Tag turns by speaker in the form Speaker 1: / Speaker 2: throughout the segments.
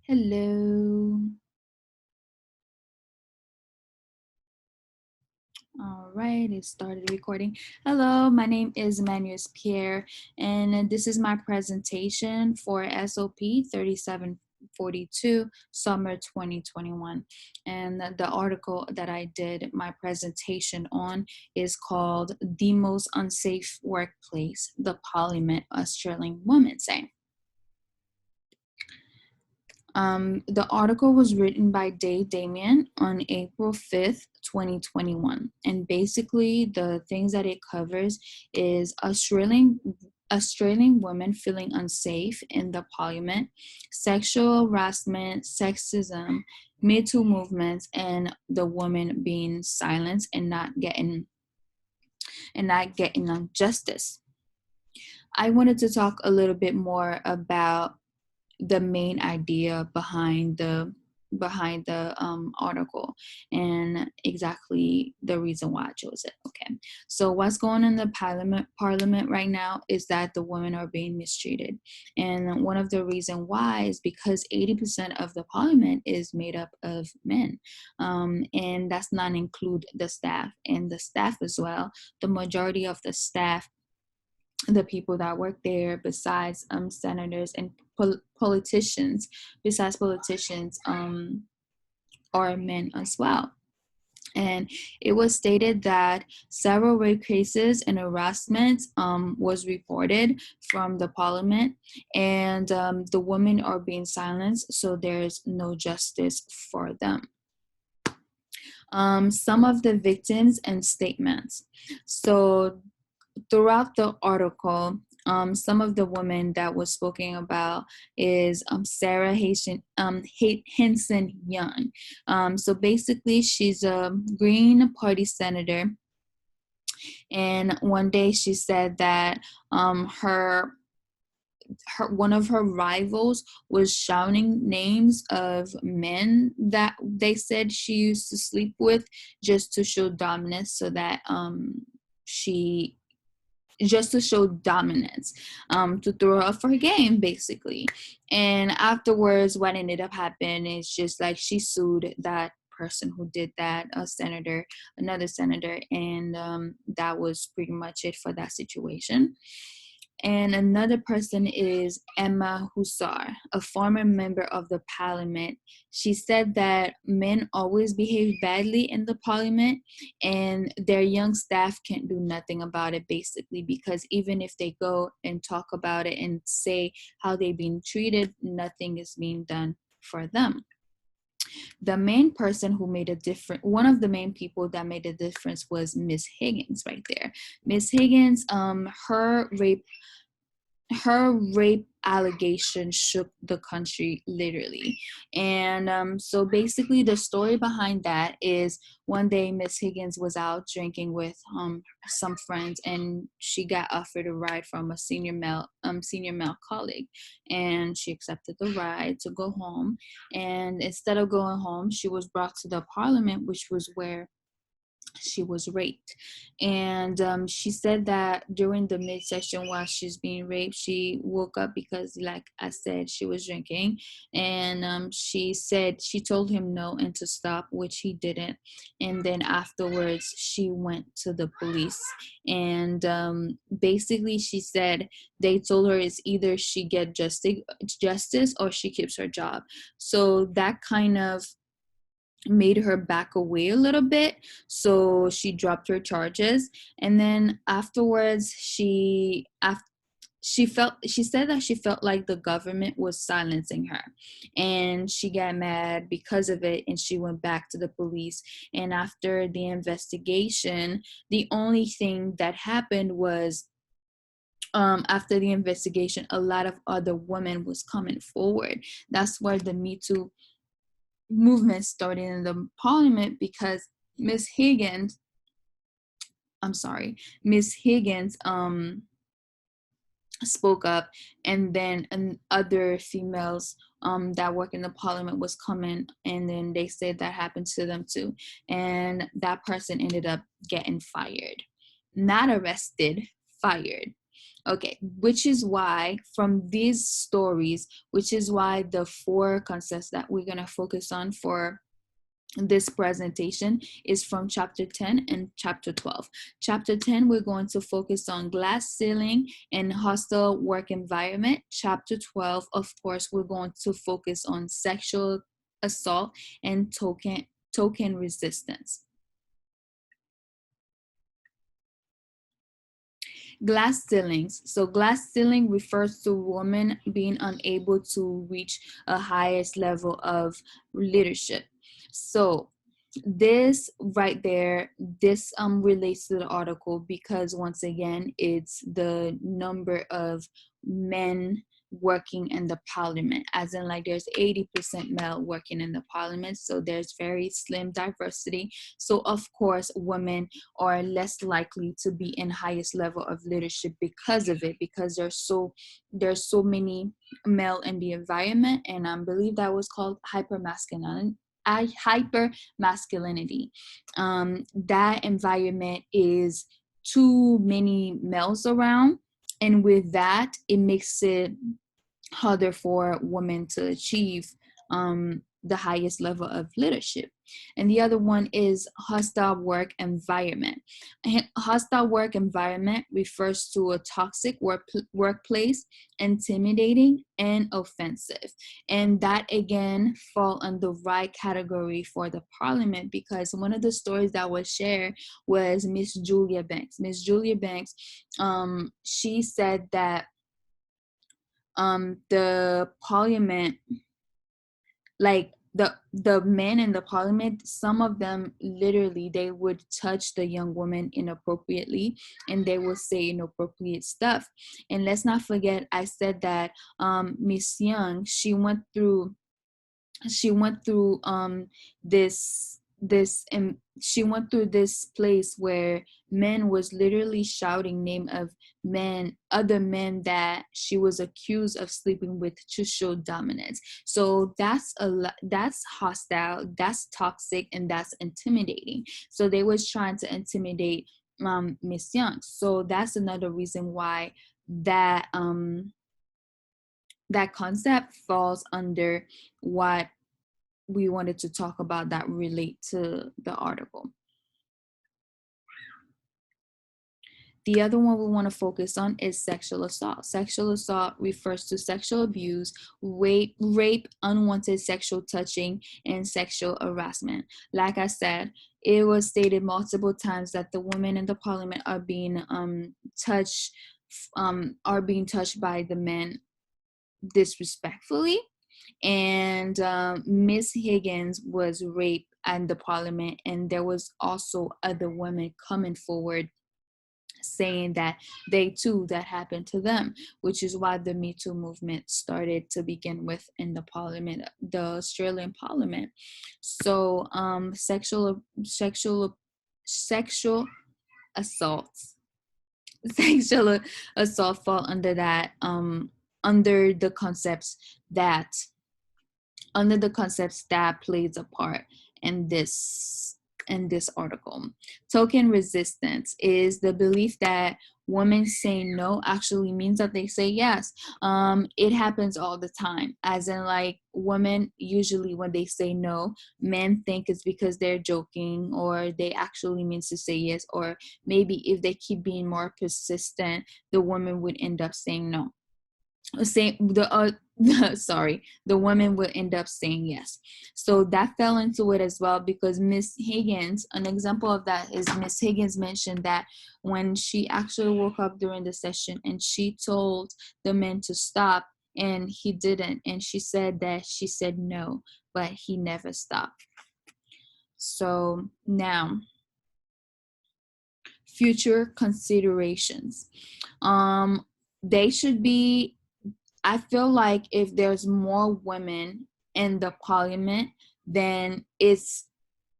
Speaker 1: Hello. All right, it started recording. Hello, my name is Maniose Pierre, and this is my presentation for SOP 3742 Summer 2021. And the article that I did my presentation on is called The Most Unsafe Workplace, the Parliament Australian Women Say. The article was written by Dave Damien on April 5th, 2021. And basically, the things that it covers is Australian women feeling unsafe in the parliament, sexual harassment, sexism, Me Too movements, and the woman being silenced and not getting justice. I wanted to talk a little bit more about the main idea behind the article and exactly the reason why I chose it. Okay, so what's going on in the parliament right now is that the women are being mistreated, and one of the reason why is because 80% of the parliament is made up of men, and that's not include the staff and the staff as well. The majority of the staff, the people that work there, besides senators and politicians, are men as well. And it was stated that several rape cases and harassment was reported from the parliament, and the women are being silenced, so there's no justice for them. Some of the victims and statements. So throughout the article, some of the women that was spoken about is Sarah Henson Young. So basically, she's a Green Party senator, and one day she said that her one of her rivals was shouting names of men that they said she used to sleep with just to show dominance, so that she just to show dominance, to throw off her game, basically. And afterwards, what ended up happening is just like she sued that person who did that, another senator, and that was pretty much it for that situation. And another person is Emma Hussar, a former member of the parliament. She said that men always behave badly in the parliament, and their young staff can't do nothing about it, basically, because even if they go and talk about it and say how they've been treated, nothing is being done for them. The main person who made a difference, one of the main people that made a difference, was Miss Higgins right there. Miss Higgins, her rape allegation shook the country, literally. And so basically the story behind that is one day Miss Higgins was out drinking with some friends, and she got offered a ride from a senior male colleague, and she accepted the ride to go home. And instead of going home, she was brought to the parliament, which was where she was raped. And she said that during the midsection while she's being raped, she woke up because, like I said, she was drinking. And she said she told him no and to stop, which he didn't. And then afterwards, she went to the police. And basically, she said they told her it's either she get justice or she keeps her job. So that kind of made her back away a little bit, so she dropped her charges. And then afterwards, she said that she felt like the government was silencing her, and she got mad because of it, and she went back to the police. And after the investigation, the only thing that happened was, after the investigation, a lot of other women was coming forward. That's where the Me Too movement started in the parliament, because Miss Higgins spoke up, and then other females that work in the parliament was coming, and then they said that happened to them too, and that person ended up getting fired, not arrested, fired. Okay, which is why from these stories, which is why the four concepts that we're going to focus on for this presentation is from chapter 10 and chapter 12. Chapter 10, we're going to focus on glass ceiling and hostile work environment. Chapter 12, of course, we're going to focus on sexual assault and token resistance. Glass ceilings. So glass ceiling refers to women being unable to reach a highest level of leadership. So this right there, this relates to the article because once again, it's the number of men working in the parliament, as in like there's 80% male working in the parliament, so there's very slim diversity. So of course women are less likely to be in highest level of leadership because of it, because there's so many male in the environment, and I believe that was called hyper masculinity. That environment is too many males around, and with that it makes it harder for women to achieve the highest level of leadership. And the other one is hostile work environment. Hostile work environment refers to a toxic workplace, intimidating and offensive. And that again fall on the right category for the parliament, because one of the stories that was shared was Miss Julia Banks. Miss Julia Banks, she said that the parliament, like the men in the parliament, some of them literally they would touch the young woman inappropriately, and they would say inappropriate stuff. And let's not forget, I said that Miss Young, she went through this and she went through this place where men was literally shouting name of other men that she was accused of sleeping with to show dominance. So that's hostile, that's toxic, and that's intimidating. So they was trying to intimidate Miss Young. So that's another reason why that concept falls under what we wanted to talk about that relate to the article. The other one we want to focus on is sexual assault. Sexual assault refers to sexual abuse, rape, unwanted sexual touching, and sexual harassment. Like I said, it was stated multiple times that the women in the parliament are being touched by the men disrespectfully. And Miss Higgins was raped in the parliament, and there was also other women coming forward saying that they too, that happened to them, which is why the Me Too movement started to begin with in the parliament, the Australian parliament. So sexual assaults sexual assault fall under that under the concepts that plays a part in this article. Token resistance is the belief that women saying no actually means that they say yes. It happens all the time, as in like women usually when they say no, men think it's because they're joking or they actually means to say yes, or maybe if they keep being more persistent, the woman would end up saying no. The woman will end up saying yes. So that fell into it as well, because Miss Higgins, an example of that is Miss Higgins mentioned that when she actually woke up during the session and she told the men to stop, and he didn't, and she said that she said no, but he never stopped. So now, future considerations. They should be, I feel like if there's more women in the parliament, then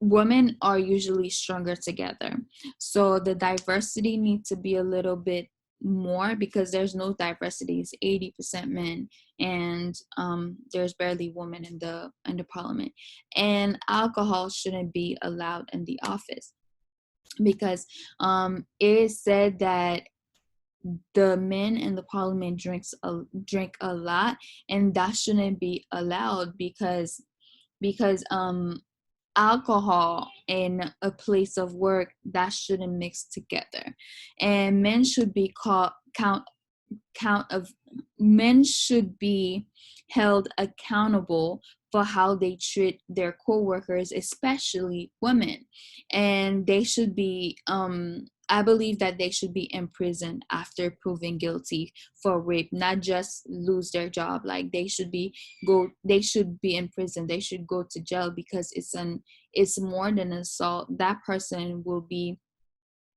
Speaker 1: women are usually stronger together. So the diversity needs to be a little bit more, because there's no diversity. It's 80% men, and there's barely women in the parliament. And alcohol shouldn't be allowed in the office, because it is said that the men in the parliament drink a lot, and that shouldn't be allowed, because alcohol in a place of work, that shouldn't mix together. And men should be count of men should be held accountable for how they treat their co-workers, especially women. And they should be I believe that they should be imprisoned after proven guilty for rape, not just lose their job. Like they should be in prison, they should go to jail, because it's more than assault. That person will be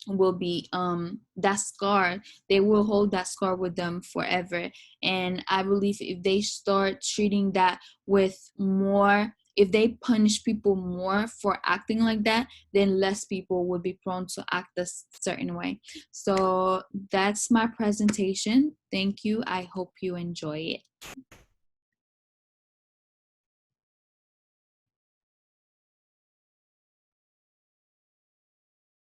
Speaker 1: that scar, they will hold that scar with them forever. And I believe if they start treating that with more, if they punish people more for acting like that, then less people would be prone to act a certain way. So that's my presentation. Thank you. I hope you enjoy it.